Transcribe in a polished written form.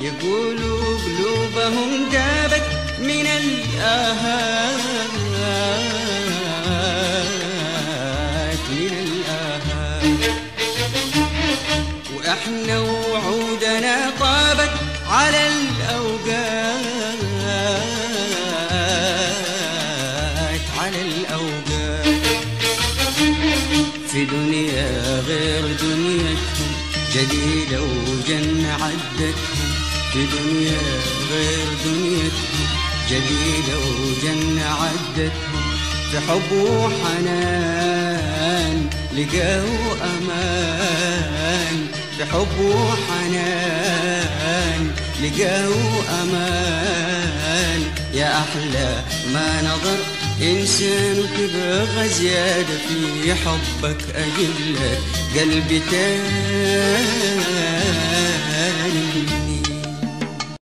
يقولوا قلوبهم دابت من الآهات من الآهات، وإحنا وعودنا طابت على الأوقات على الأوقات. في دنيا غير دنيتهم جديدة وجنة عدتهم، في دنيا غير دنيتهم جديدة وجنة عدتهم، في حب وحنان لقوا أمان، في حب وحنان لقوا أمان. يا أحلى ما نظر إنسان وتبغى زيادة في حبك، أجيب لك قلبي تاني.